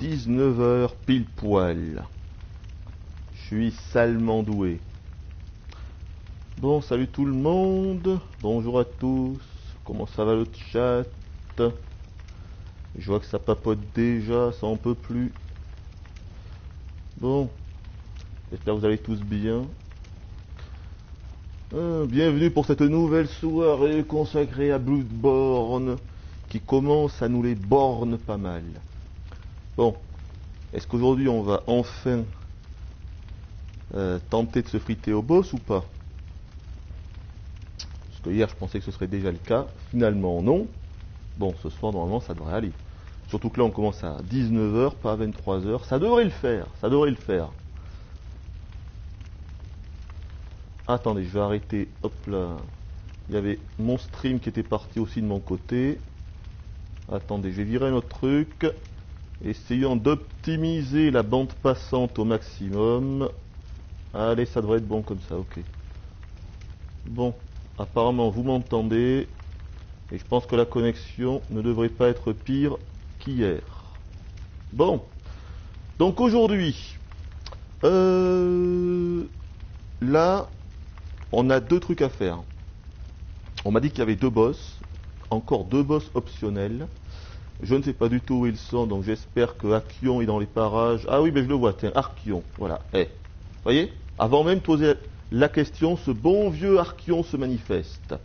19 h pile poil. Je suis salement doué. Bon, salut tout le monde. Bonjour à tous. Comment ça va le chat? Je vois que ça papote déjà, ça en peut plus. Bon, j'espère que vous allez tous bien. Bienvenue pour cette nouvelle soirée consacrée à Bloodborne qui commence à nous les bornes pas mal. Bon, est-ce qu'aujourd'hui on va enfin tenter de se friter au boss ou pas? Parce que hier je pensais que ce serait déjà le cas, finalement non. Bon, ce soir normalement ça devrait aller. Surtout que là on commence à 19 h, pas à 23 h. Ça devrait le faire, ça devrait le faire. Attendez, je vais arrêter, hop là. Il y avait mon stream qui était parti aussi de mon côté. Attendez, je vais virer un autre truc. Essayons d'optimiser la bande passante au maximum. Allez, ça devrait être bon comme ça, ok. Bon, apparemment vous m'entendez. Et je pense que la connexion ne devrait pas être pire qu'hier. Bon, donc aujourd'hui, là, on a deux trucs à faire. On m'a dit qu'il y avait deux boss, encore deux boss optionnels. Je ne sais pas du tout où ils sont, donc j'espère que Archeon est dans les parages. Ah oui, mais je le vois, tiens, Archeon, voilà. Voyez, avant même de poser la question, ce bon vieux Archeon se manifeste.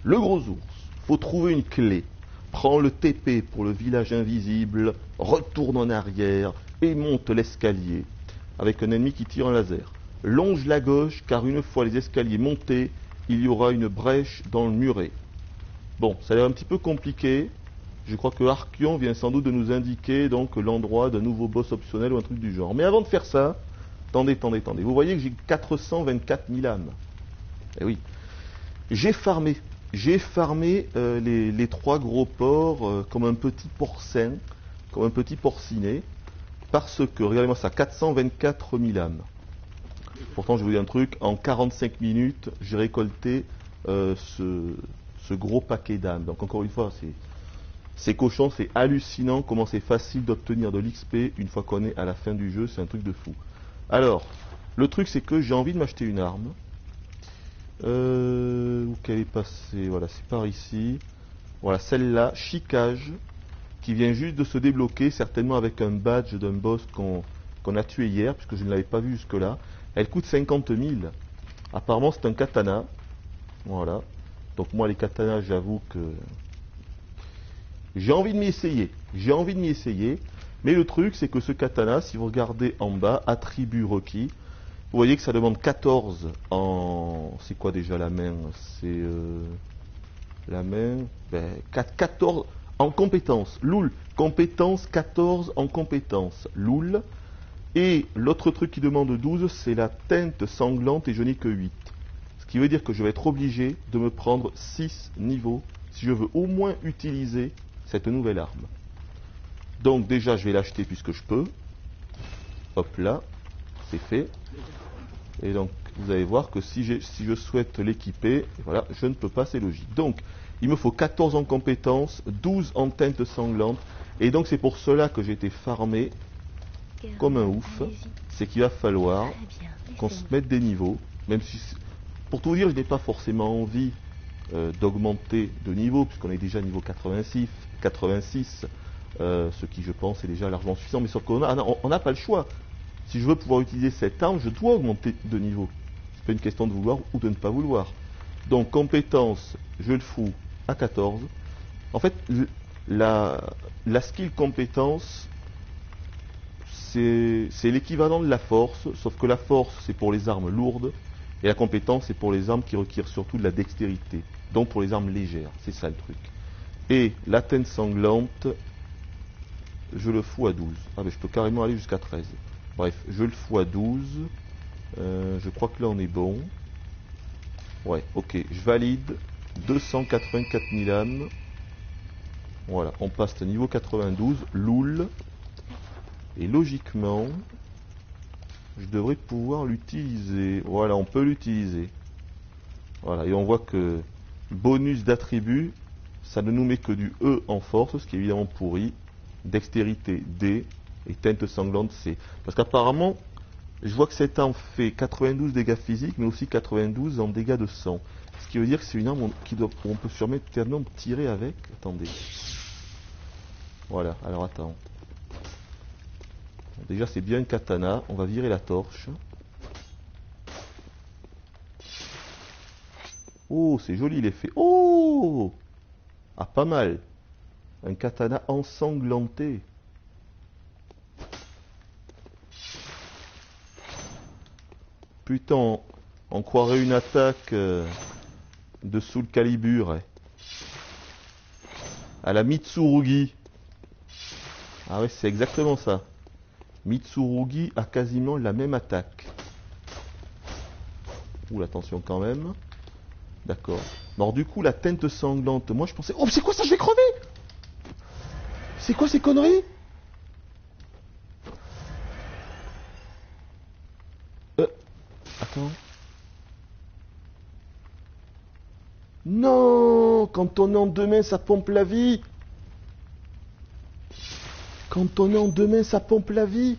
Le gros ours, faut trouver une clé. Prends le TP pour le village invisible, retourne en arrière et monte l'escalier avec un ennemi qui tire un laser. Longe la gauche, car une fois les escaliers montés, il y aura une brèche dans le muret. Bon, ça a l'air un petit peu compliqué. Je crois que Archeon vient sans doute de nous indiquer donc l'endroit d'un nouveau boss optionnel ou un truc du genre. Mais avant de faire ça, attendez. Vous voyez que j'ai 424 000 âmes. Eh oui. J'ai farmé les trois gros porcs comme un petit porcin, comme un petit porcinet, parce que, regardez-moi ça, 424 000 âmes. Pourtant, je vous dis un truc, en 45 minutes, j'ai récolté ce gros paquet d'âmes. Donc encore une fois, c'est cochon, c'est hallucinant comment c'est facile d'obtenir de l'XP une fois qu'on est à la fin du jeu, c'est un truc de fou. Alors, le truc c'est que j'ai envie de m'acheter une arme. Où qu'elle est passée? Voilà, c'est par ici. Voilà, celle-là, Chicage, qui vient juste de se débloquer, certainement avec un badge d'un boss qu'on a tué hier, puisque je ne l'avais pas vu jusque-là. Elle coûte 50 000. Apparemment, c'est un katana. Voilà. Donc moi, les katanas, j'avoue que j'ai envie de m'y essayer. Mais le truc, c'est que ce katana, si vous regardez en bas, attribut requis, vous voyez que ça demande 14 en... C'est quoi déjà la main? C'est... La main... 14 en compétences. Loul. Compétence 14 en compétences. Loul. Et l'autre truc qui demande 12, c'est la teinte sanglante et je n'ai que 8. Ce qui veut dire que je vais être obligé de me prendre 6 niveaux si je veux au moins utiliser cette nouvelle arme. Donc déjà, je vais l'acheter puisque je peux. Hop là. C'est fait. Et donc, vous allez voir que si je souhaite l'équiper, voilà, je ne peux pas, c'est logique. Donc, il me faut 14 en compétences, 12 en teinte sanglante. Et donc, c'est pour cela que j'ai été farmé comme un ouf. C'est qu'il va falloir qu'on se mette des niveaux. Même si, pour tout vous dire, je n'ai pas forcément envie d'augmenter de niveau, puisqu'on est déjà niveau 86, ce qui, je pense, est déjà largement suffisant. Mais sauf qu'on n'a pas le choix. Si je veux pouvoir utiliser cette arme, je dois augmenter de niveau. C'est pas une question de vouloir ou de ne pas vouloir. Donc compétence, je le fous à 14. En fait, la skill compétence, c'est l'équivalent de la force, sauf que la force, c'est pour les armes lourdes, et la compétence, c'est pour les armes qui requièrent surtout de la dextérité. Donc pour les armes légères, c'est ça le truc. Et la teinte sanglante, je le fous à 12. Ah mais je peux carrément aller jusqu'à 13. Bref, je le fous à 12. Je crois que là on est bon. Ouais, ok, je valide. 284 000 âmes. Voilà, on passe au niveau 92. Loul. Et logiquement, je devrais pouvoir l'utiliser. Voilà, on peut l'utiliser. Voilà, et on voit que bonus d'attribut, ça ne nous met que du E en force, ce qui est évidemment pourri. Dextérité D. Et teinte sanglante, c'est... Parce qu'apparemment, je vois que cette arme fait 92 dégâts physiques, mais aussi 92 en dégâts de sang. Ce qui veut dire que c'est une arme où on peut sûrement tirer avec. Attendez. Voilà, alors attends. Bon, déjà, c'est bien une katana. On va virer la torche. Oh, c'est joli l'effet. Oh! Ah, pas mal. Un katana ensanglanté. Putain, on croirait une attaque de Soul Calibur. À la Mitsurugi. Ah ouais, c'est exactement ça. Mitsurugi a quasiment la même attaque. Ouh, attention quand même. D'accord. Alors du coup, la teinte sanglante, moi je pensais... Oh, c'est quoi ça? Je vais crever! C'est quoi ces conneries? Attends. Non! Quand on est en deux mains, ça pompe la vie! Quand on est en deux mains, ça pompe la vie!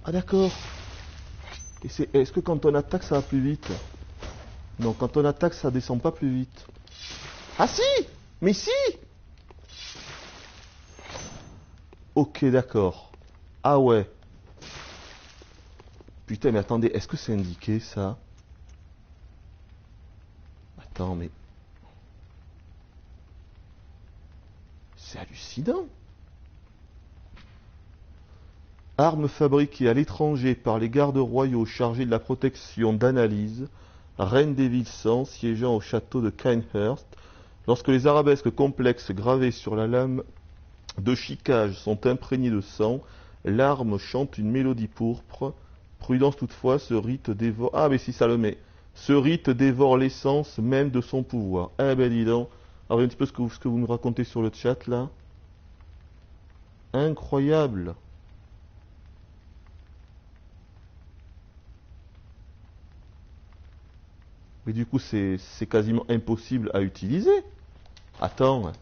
Ah d'accord. Est-ce que quand on attaque, ça va plus vite? Non, quand on attaque, ça descend pas plus vite. Ah si! Mais si! Ok, d'accord. Ah ouais. Putain, mais attendez, est-ce que c'est indiqué ça? Attends, mais... C'est hallucinant. Armes fabriquées à l'étranger par les gardes royaux chargés de la protection d'Analyse, reine des villes sans, siégeant au château de Kinehurst. Lorsque les arabesques complexes gravées sur la lame de chiquage sont imprégnées de sang, l'arme chante une mélodie pourpre. Prudence toutefois, ce rite dévore... Ah mais si ça le met. Ce rite dévore l'essence même de son pouvoir. Eh ben dis donc. Alors un petit peu ce que vous me racontez sur le chat là. Incroyable. Mais du coup c'est quasiment impossible à utiliser. Attends.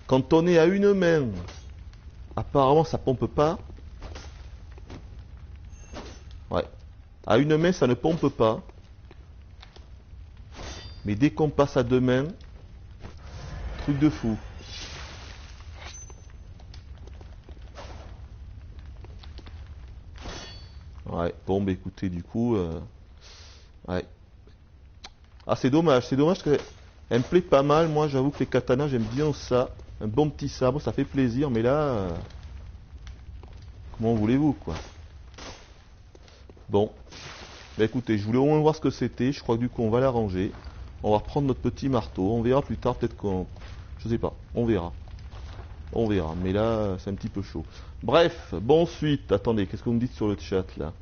Quand on est à une main, apparemment ça pompe pas. Ouais. À une main ça ne pompe pas. Mais dès qu'on passe à deux mains, truc de fou. Ouais, bon bah écoutez du coup... ouais. Ah c'est dommage que... Elle me plaît pas mal, moi j'avoue que les katanas j'aime bien ça. Un bon petit sabre, ça fait plaisir, mais là... comment voulez-vous quoi. Bon. Bah écoutez, je voulais au moins voir ce que c'était, je crois que du coup on va la ranger. On va reprendre notre petit marteau, on verra plus tard peut-être qu'on... Je sais pas, on verra. On verra, mais là c'est un petit peu chaud. Bref, bon ensuite, attendez, qu'est-ce que vous me dites sur le chat là?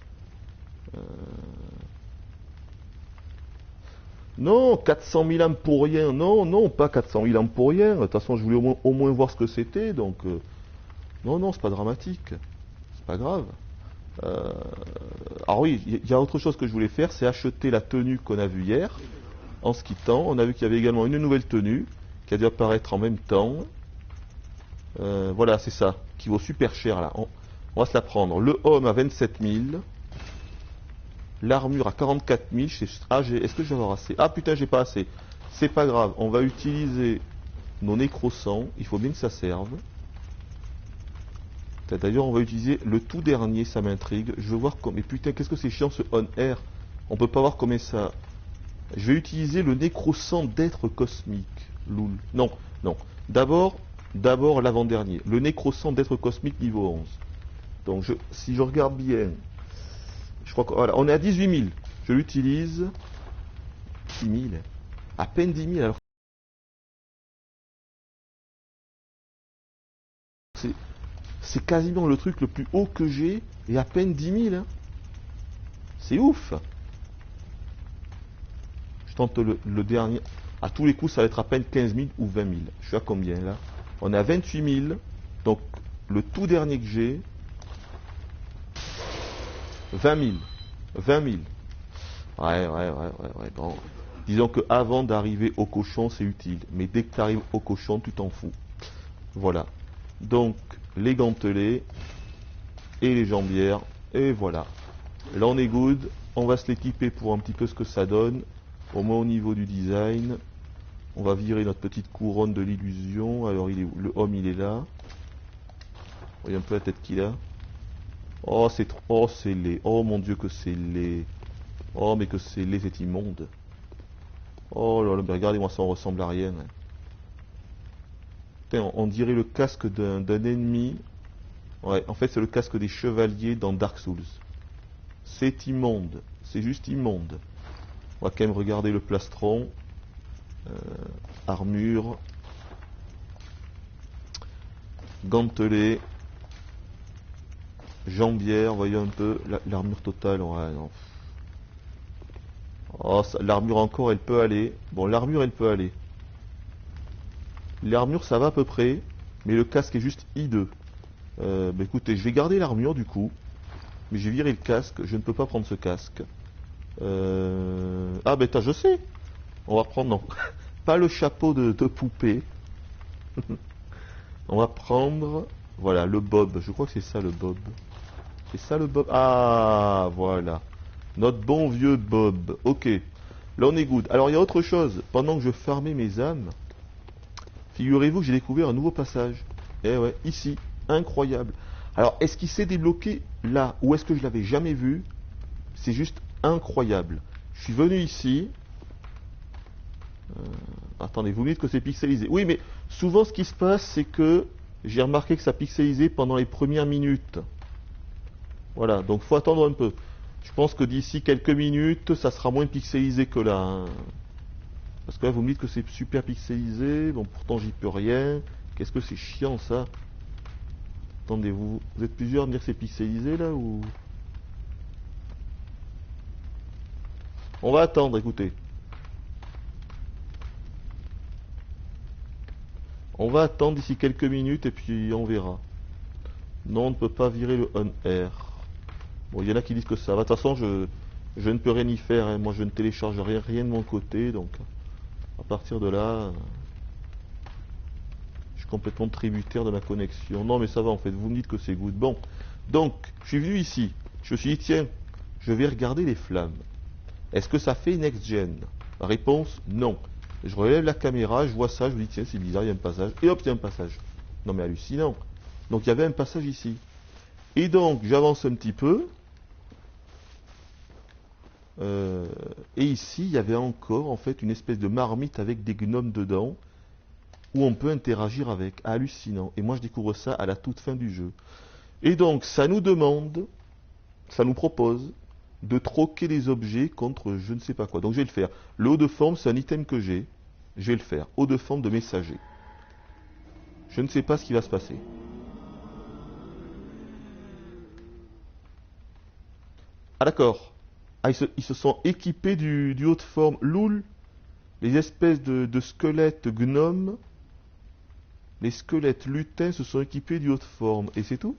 Non, 400 000 âmes pour rien. Non, non, pas 400 000 âmes pour rien. De toute façon, je voulais au moins voir ce que c'était. Donc, non, non, c'est pas dramatique. C'est pas grave. Alors oui, il y a autre chose que je voulais faire, c'est acheter la tenue qu'on a vue hier. En se quittant, on a vu qu'il y avait également une nouvelle tenue qui a dû apparaître en même temps. Voilà, c'est ça, qui vaut super cher là. On va se la prendre. Le homme à 27 000. L'armure à 44 000. Ah, est-ce que je vais avoir assez? Ah putain, j'ai pas assez. C'est pas grave, on va utiliser nos nécrosans. Il faut bien que ça serve. D'ailleurs, on va utiliser le tout dernier, ça m'intrigue. Je veux voir comme... Mais putain, qu'est-ce que c'est chiant ce on air. On peut pas voir comment ça... Je vais utiliser le nécrosan d'être cosmique. Loul. Non, non. D'abord l'avant-dernier. Le nécrosan d'être cosmique niveau 11. Donc, si je regarde bien... Je crois que... Voilà, on est à 18 000. Je l'utilise... 10 000. À peine 10 000 alors... C'est quasiment le truc le plus haut que j'ai, et à peine 10 000. Hein. C'est ouf. Je tente le dernier. À tous les coups, ça va être à peine 15 000 ou 20 000. Je suis à combien là? On est à 28 000. Donc, le tout dernier que j'ai... 20 000. 20 000. Ouais. Bon. Disons que avant d'arriver au cochon, c'est utile. Mais dès que tu arrives au cochon, tu t'en fous. Voilà. Donc, les gantelets et les jambières. Et voilà. Là, on est good. On va se l'équiper pour un petit peu ce que ça donne. Au moins au niveau du design. On va virer notre petite couronne de l'illusion. Alors, il est où? Le homme, il est là. Voyez un peu la tête qu'il a. Oh, c'est trop. Oh, c'est laid. Oh, mon Dieu, que c'est laid. Oh, mais que c'est laid, c'est immonde. Oh là là, mais regardez-moi ça, on ressemble à rien. Putain, on dirait le casque d'un ennemi. Ouais, en fait, c'est le casque des chevaliers dans Dark Souls. C'est immonde. C'est juste immonde. On va quand même regarder le plastron. Armure. Gantelet. Jambière, voyons un peu. L'armure totale, ouais, non. Oh, l'armure encore, elle peut aller. Bon, l'armure, elle peut aller. L'armure, ça va à peu près. Mais le casque est juste hideux. Bah écoutez, je vais garder l'armure du coup. Mais j'ai viré le casque. Je ne peux pas prendre ce casque. Ah, ben je sais. On va prendre, non. Pas le chapeau de poupée. On va prendre, voilà, le bob. Je crois que c'est ça le bob. C'est ça le bob. Ah, voilà. Notre bon vieux bob. Ok. Là, on est good. Alors, il y a autre chose. Pendant que je farmais mes âmes, figurez-vous que j'ai découvert un nouveau passage. Eh ouais, ici. Incroyable. Alors, est-ce qu'il s'est débloqué là ou est-ce que je l'avais jamais vu? C'est juste incroyable. Je suis venu ici. Attendez, vous me dites que c'est pixelisé. Oui, mais souvent ce qui se passe, c'est que j'ai remarqué que ça pixelisait pendant les premières minutes. Voilà, donc faut attendre un peu. Je pense que d'ici quelques minutes, ça sera moins pixelisé que là. Hein. Parce que là, vous me dites que c'est super pixelisé. Bon, pourtant, j'y peux rien. Qu'est-ce que c'est chiant, ça. Attendez, vous êtes plusieurs à me dire que c'est pixelisé, là, ou... On va attendre, écoutez. On va attendre d'ici quelques minutes et puis on verra. Non, on ne peut pas virer le on air. Bon, il y en a qui disent que ça va. De toute façon, je ne peux rien y faire. Hein. Moi, je ne télécharge rien de mon côté. Donc, à partir de là, je suis complètement tributaire de ma connexion. Non, mais ça va en fait. Vous me dites que c'est good. Bon, donc, je suis venu ici. Je me suis dit, tiens, je vais regarder les flammes. Est-ce que ça fait next-gen? La réponse, non. Je relève la caméra, je vois ça, je me dis, tiens, c'est bizarre, il y a un passage. Et hop, il y a un passage. Non, mais hallucinant. Donc, il y avait un passage ici. Et donc, j'avance un petit peu. Et ici, il y avait encore, en fait, une espèce de marmite avec des gnomes dedans, où on peut interagir avec. Hallucinant. Et moi, je découvre ça à la toute fin du jeu. Et donc, ça nous demande, ça nous propose de troquer des objets contre je ne sais pas quoi. Donc, je vais le faire. Le haut de forme, c'est un item que j'ai. Je vais le faire. Haut de forme de messager. Je ne sais pas ce qui va se passer. Ah d'accord. Ah, ils se sont équipés du haut de forme. Loul. Les espèces de squelettes gnomes. Les squelettes lutins se sont équipés du haut de forme. Et c'est tout?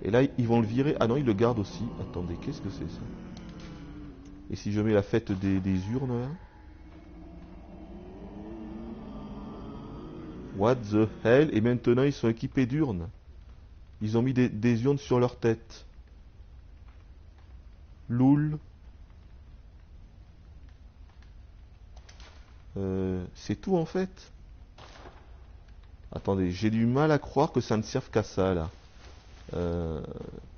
Et là, ils vont le virer. Ah non, ils le gardent aussi. Attendez, qu'est-ce que c'est ça? Et si je mets la fête des urnes là? What the hell? Et maintenant, ils sont équipés d'urnes. Ils ont mis des urnes sur leur tête. Loul. C'est tout en fait. Attendez, j'ai du mal à croire que ça ne serve qu'à ça là.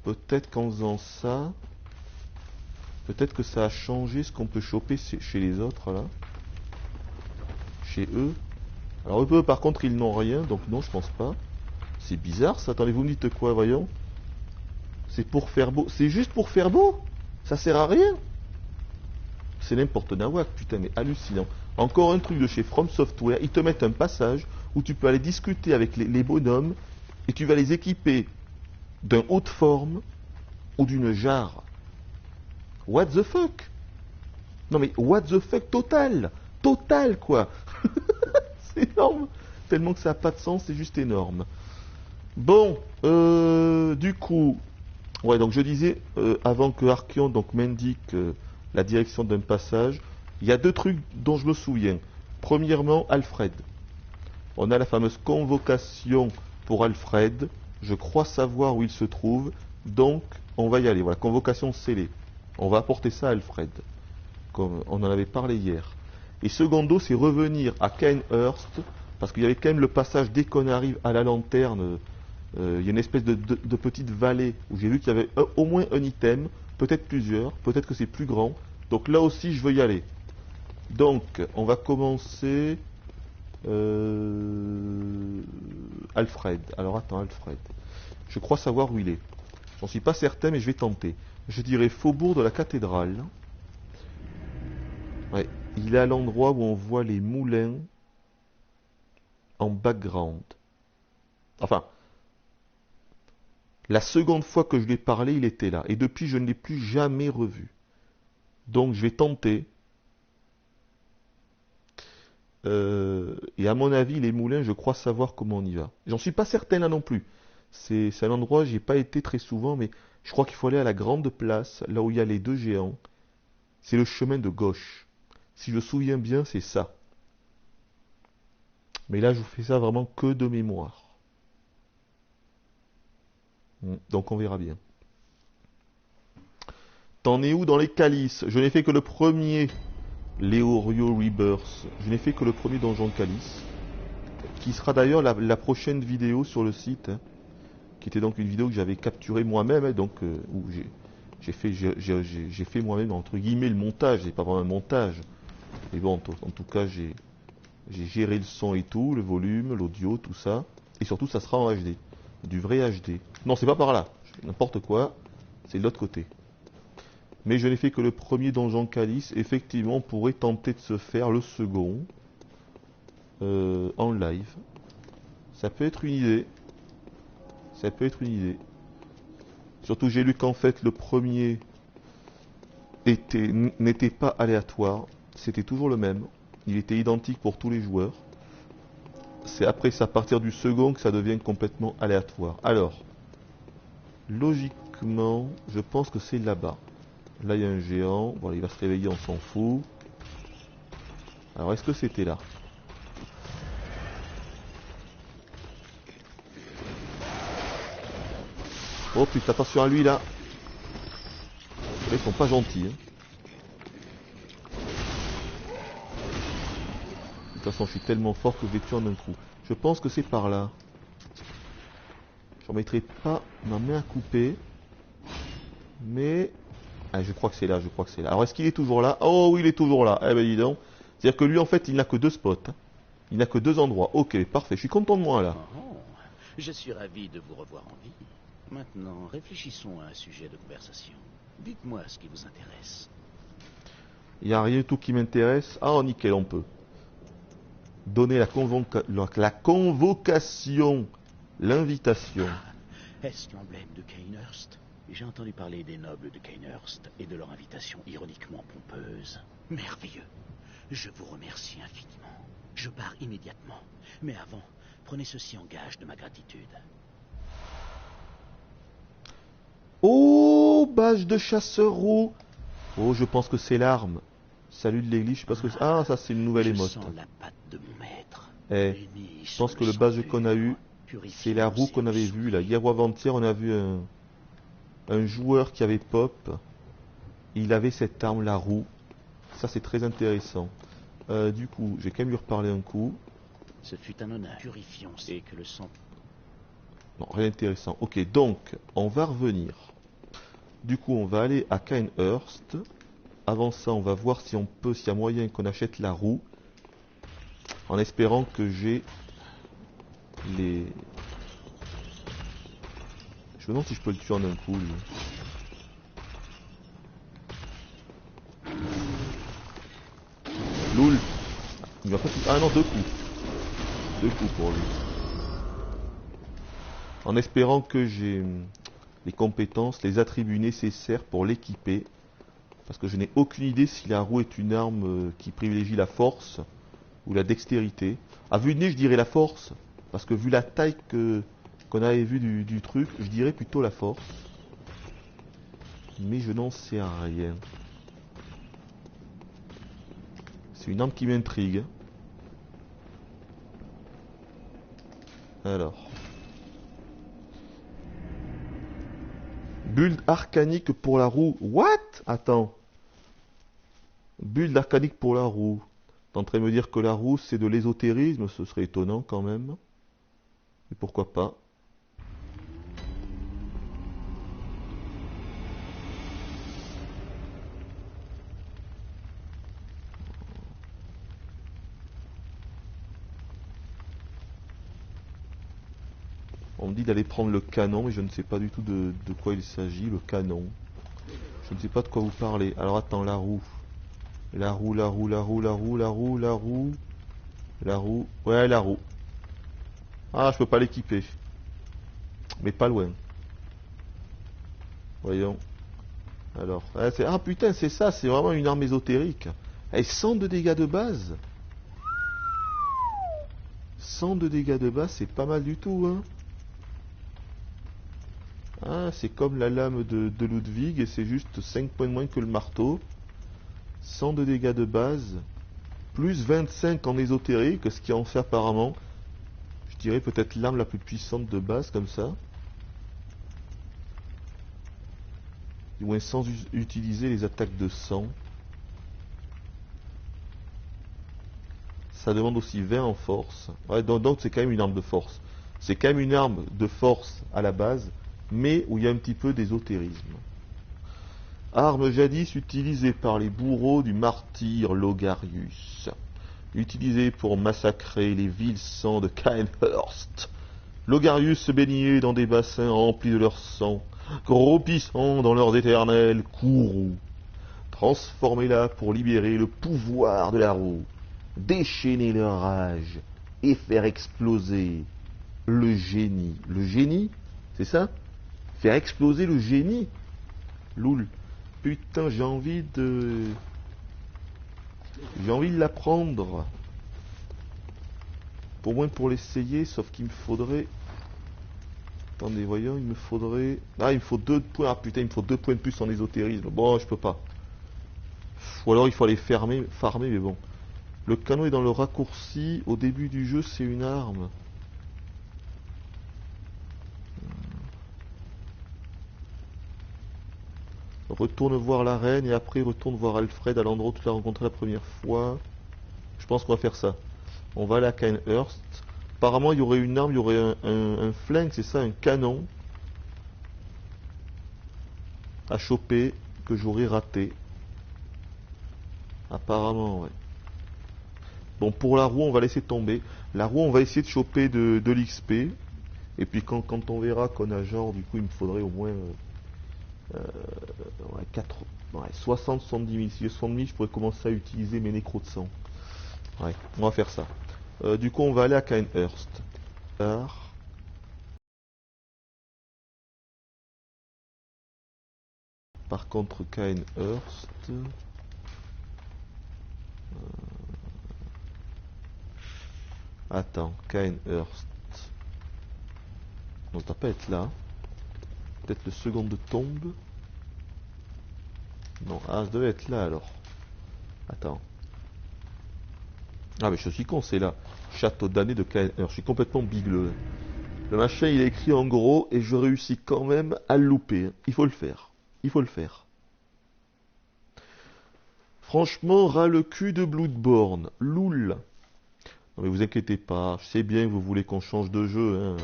Peut-être qu'en faisant ça, peut-être que ça a changé ce qu'on peut choper chez les autres là. Chez eux. Alors eux par contre ils n'ont rien, donc non je pense pas. C'est bizarre ça, attendez vous me dites quoi voyons. C'est pour faire beau, c'est juste pour faire beau. Ça sert à rien. C'est n'importe nawak, putain mais hallucinant. Encore un truc de chez From Software, ils te mettent un passage où tu peux aller discuter avec les bonhommes et tu vas les équiper d'un haut de forme ou d'une jarre. What the fuck? Non mais what the fuck total? Total quoi. C'est énorme. Tellement que ça n'a pas de sens, c'est juste énorme. Bon, du coup, Ouais, donc je disais, avant que Archeon donc m'indique la direction d'un passage, il y a deux trucs dont je me souviens. Premièrement, Alfred. On a la fameuse convocation pour Alfred. Je crois savoir où il se trouve, donc on va y aller. Voilà, convocation scellée. On va apporter ça à Alfred, comme on en avait parlé hier. Et secondo, c'est revenir à Cainhurst, parce qu'il y avait quand même le passage dès qu'on arrive à la lanterne. Il y a une espèce de petite vallée où j'ai vu qu'il y avait au moins un item, peut-être plusieurs, peut-être que c'est plus grand. Donc là aussi, je veux y aller. Donc, on va commencer. Alfred. Alors attends, Alfred. Je crois savoir où il est. J'en suis pas certain, mais je vais tenter. Je dirais Faubourg de la Cathédrale. Ouais, il est à l'endroit où on voit les moulins en background. Enfin, la seconde fois que je lui ai parlé, il était là. Et depuis, je ne l'ai plus jamais revu. Donc, je vais tenter. Et à mon avis, les moulins, je crois savoir comment on y va. J'en suis pas certain là non plus. C'est un endroit, j'y ai pas été très souvent, mais je crois qu'il faut aller à la grande place, là où il y a les deux géants. C'est le chemin de gauche. Si je me souviens bien, c'est ça. Mais là, je vous fais ça vraiment que de mémoire. Donc on verra bien. T'en es où dans les calices? Je n'ai fait que le premier Leorio Rebirth. Je n'ai fait que le premier donjon calice. Qui sera d'ailleurs la prochaine vidéo sur le site. Hein, qui était donc une vidéo que j'avais capturée moi-même. Hein, donc où j'ai fait moi-même entre guillemets le montage. C'est pas vraiment un montage. Mais bon, en tout cas, j'ai géré le son et tout, le volume, l'audio, tout ça. Et surtout, ça sera en HD. Du vrai HD. Non, c'est pas par là. N'importe quoi. C'est de l'autre côté. Mais je n'ai fait que le premier donjon calice. Effectivement, on pourrait tenter de se faire le second en live. Ça peut être une idée. Ça peut être une idée. Surtout, j'ai lu qu'en fait, le premier n'était pas aléatoire. C'était toujours le même. Il était identique pour tous les joueurs. C'est après, c'est à partir du second que ça devient complètement aléatoire. Alors, logiquement, je pense que c'est là-bas. Là, il y a un géant. Voilà, il va se réveiller, on s'en fout. Alors, est-ce que c'était là? Oh putain, attention à lui, là. Ils sont pas gentils. Hein. De toute façon, je suis tellement fort que je vais tuer en un coup. Je pense que c'est par là. Je ne mettrai pas ma main à couper. Mais... Ah, je crois que c'est là, je crois que c'est là. Alors, est-ce qu'il est toujours là? Oh oui, il est toujours là. Eh ben, dis donc. C'est-à-dire que lui, en fait, il n'a que deux spots. Hein. Il n'a que deux endroits. Ok, parfait. Je suis content de moi, là. Oh, je suis ravi de vous revoir en vie. Maintenant, réfléchissons à un sujet de conversation. Dites-moi ce qui vous intéresse. Il n'y a rien du tout qui m'intéresse. Ah, nickel, on peut. Donner la convocation, l'invitation. Est-ce l'emblème de Cainhurst? J'ai entendu parler des nobles de Cainhurst et de leur invitation ironiquement pompeuse. Merveilleux. Je vous remercie infiniment. Je pars immédiatement. Mais avant, prenez ceci en gage de ma gratitude. Oh, badge de chasseur roux. Oh, je pense que c'est l'arme. Salut de l'église, je sais pas ce que c'est. Ah, ça c'est une nouvelle émote. Je sens la patte de mon maître. Eh, je pense que le badge qu'on a eu, c'est la roue qu'on avait vue là. Hier ou avant-hier, on a vu un joueur qui avait pop. Il avait cette arme, la roue. Ça c'est très intéressant. Du coup, j'ai quand même lui reparler un coup. Ce fut un honneur. Purifions et que le sang... Non, rien d'intéressant. Ok, donc, on va revenir. Du coup, on va aller à Cainhurst. Avant ça, on va voir si on peut, s'il y a moyen qu'on achète la roue. En espérant que j'ai les... Je me demande si je peux le tuer en un coup, lui. Loul. Il va pas tout... Ah non, deux coups. Deux coups pour lui. En espérant que j'ai les compétences, les attributs nécessaires pour l'équiper. Parce que je n'ai aucune idée si la roue est une arme qui privilégie la force ou la dextérité. À vue de nez, je dirais la force. Parce que vu la taille qu'on avait vue du truc, je dirais plutôt la force. Mais je n'en sais rien. C'est une arme qui m'intrigue. Alors. Build arcanique pour la roue. What? Attends. Build arcanique pour la roue. T'es en train de me dire que la roue c'est de l'ésotérisme? Ce serait étonnant quand même. Mais pourquoi pas? On me dit d'aller prendre le canon, mais je ne sais pas du tout de quoi il s'agit, le canon. Je ne sais pas de quoi vous parlez. Alors attends, la roue. La roue, la roue, la roue, la roue, la roue, la roue. La roue. Ouais, la roue. Ah, je peux pas l'équiper. Mais pas loin. Voyons. Alors. Ah putain, c'est ça, c'est vraiment une arme ésotérique. Et 100 de dégâts de base. 100 de dégâts de base, c'est pas mal du tout, hein. Ah, c'est comme la lame de Ludwig et c'est juste 5 points de moins que le marteau. 100 de dégâts de base. Plus 25 en ésotérique, ce qui en fait apparemment, je dirais peut-être l'arme la plus puissante de base, comme ça. Du moins sans utiliser les attaques de sang. Ça demande aussi 20 en force. Ouais, donc c'est quand même une arme de force. C'est quand même une arme de force à la base, mais où il y a un petit peu d'ésotérisme. Arme jadis utilisée par les bourreaux du martyr Logarius. Utilisée pour massacrer les vils sangs de Cainhurst. Logarius se baignait dans des bassins remplis de leur sang, croupissant dans leurs éternels courroux. Transformez-la pour libérer le pouvoir de la roue, déchaîner leur rage et faire exploser le génie. Le génie? C'est ça? Faire exploser le génie? Loul. Putain, j'ai envie de l'apprendre. Pour moins pour l'essayer, sauf qu'il me faudrait... Attendez, voyons, il me faudrait... Ah, il me faut 2 points. Ah putain, il me faut 2 points de plus en ésotérisme. Bon, je peux pas. Ou alors il faut aller farmer, mais bon. Le canon est dans le raccourci. Au début du jeu, c'est une arme. Retourne voir la reine et après retourne voir Alfred à l'endroit où tu l'as rencontré la première fois. Je pense qu'on va faire ça. On va aller à Cainhurst. Apparemment il y aurait une arme, il y aurait un flingue, c'est ça, un canon à choper que j'aurais raté. Apparemment, ouais. Bon, pour la roue, on va laisser tomber. La roue, on va essayer de choper de l'XP. Et puis quand on verra qu'on a genre, du coup, il me faudrait au moins... 60, 70 000. Si j'ai 70 000, je pourrais commencer à utiliser mes nécros de sang. Ouais, on va faire ça. Du coup, on va aller à Cainhurst. Par contre, Cainhurst... Attends, Cainhurst... Non, ça doit pas être là. Peut-être le second de tombe. Non, ah, ça devait être là alors. Attends. Ah mais je suis con, c'est là. Château damné de Cainhurst. Je suis complètement bigleux. Le machin il est écrit en gros et je réussis quand même à le louper. Il faut le faire. Il faut le faire. Franchement, ras le cul de Bloodborne. Loul. Non mais vous inquiétez pas. Je sais bien que vous voulez qu'on change de jeu. Hein.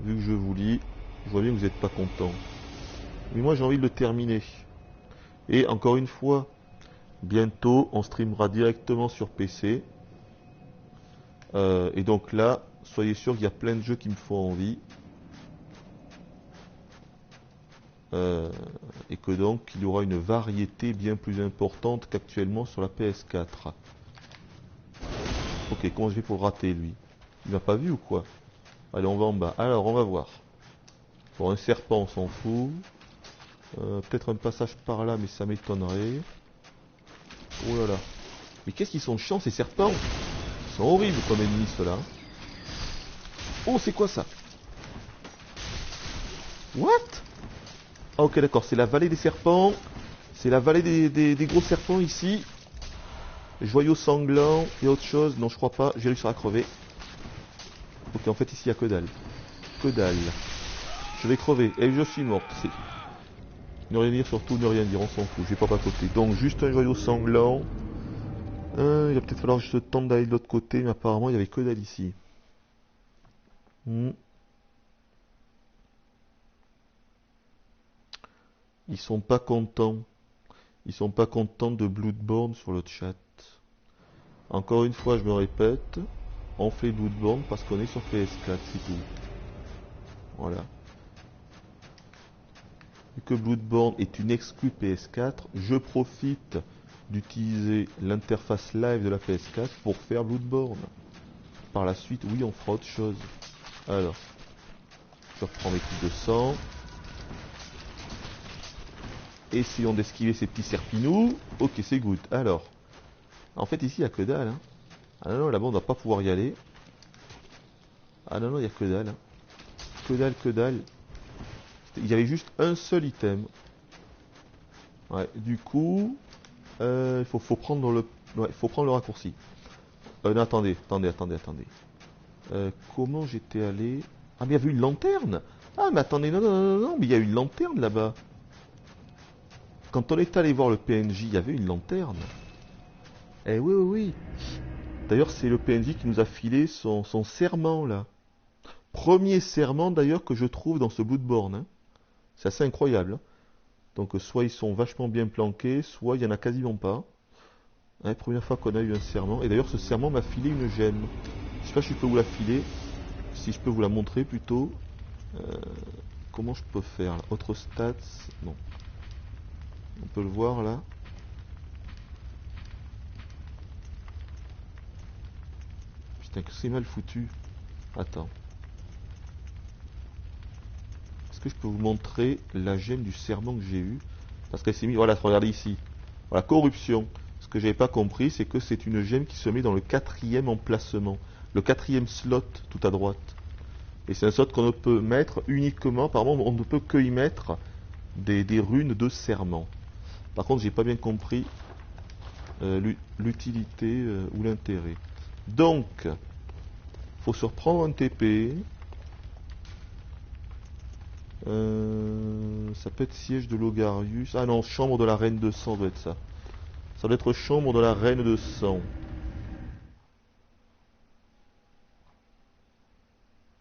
Vu que je vous lis, je vois bien que vous n'êtes pas content. Mais moi j'ai envie de le terminer. Et encore une fois, bientôt on streamera directement sur PC. Et donc là, soyez sûr qu'il y a plein de jeux qui me font envie. Et que donc il y aura une variété bien plus importante qu'actuellement sur la PS4. Ok, comment je vais pour rater lui? Il m'a pas vu ou quoi? Allez, on va en bas. Alors, on va voir. Bon, un serpent, on s'en fout. Peut-être un passage par là, mais ça m'étonnerait. Oh là là. Mais qu'est-ce qu'ils sont chiants ces serpents? Ils sont horribles comme ennemis ceux-là. Oh, c'est quoi ça? What? Ah ok d'accord, c'est la vallée des serpents. C'est la vallée des gros serpents ici. Joyaux sanglants et autre chose. Non je crois pas, j'ai réussi à crever. Ok en fait ici il n'y a que dalle. Que dalle. Je vais crever et je suis mort. Ne rien dire, surtout ne rien dire, on s'en fout, j'ai pas côté. Donc juste un joyau sanglant. Il va peut-être falloir que je tente d'aller de l'autre côté, mais apparemment il y avait que dalle ici. Ils sont pas contents. Ils sont pas contents de Bloodborne sur le chat. Encore une fois, je me répète, on fait Bloodborne parce qu'on est sur PS4, c'est tout. Voilà. Vu que Bloodborne est une exclue PS4, je profite d'utiliser l'interface live de la PS4 pour faire Bloodborne. Par la suite, oui, on fera autre chose. Alors, je reprends mes coups de sang. Essayons d'esquiver ces petits serpinous. Ok, c'est good. Alors, en fait, ici, il n'y a que dalle. Hein. Ah non, non, là-bas, on ne va pas pouvoir y aller. Ah non, non, il n'y a que dalle. Hein. Que dalle, que dalle. Il y avait juste un seul item. Ouais, du coup, il faut prendre le... Ouais, faut prendre le raccourci. Non, attendez. Comment j'étais allé... Ah, mais il y avait une lanterne. Ah, mais attendez, non, mais il y a une lanterne là-bas. Quand on est allé voir le PNJ, il y avait une lanterne. Eh oui, oui, oui. D'ailleurs, c'est le PNJ qui nous a filé son serment, là. Premier serment, d'ailleurs, que je trouve dans ce Bloodborne. Hein. C'est assez incroyable. Hein. Donc, soit ils sont vachement bien planqués, soit il n'y en a quasiment pas. Ouais, première fois qu'on a eu un serment. Et d'ailleurs, ce serment m'a filé une gemme. Je sais pas si je peux vous la filer. Si je peux vous la montrer, plutôt. Comment je peux faire là? Autre stats? Non. On peut le voir, là. Putain, que c'est mal foutu. Attends. Est-ce que je peux vous montrer la gemme du serment que j'ai eu? Parce qu'elle s'est mise... Voilà, regardez ici. Voilà, corruption. Ce que j'avais pas compris, c'est que c'est une gemme qui se met dans le 4e emplacement. Le 4e slot, tout à droite. Et c'est un slot qu'on ne peut mettre uniquement... Apparemment, on ne peut que y mettre des runes de serment. Par contre, j'ai pas bien compris l'utilité ou l'intérêt. Donc, faut se reprendre un TP. Ça peut être siège de Logarius. Ah non, chambre de la reine de sang doit être ça. Ça doit être chambre de la reine de sang.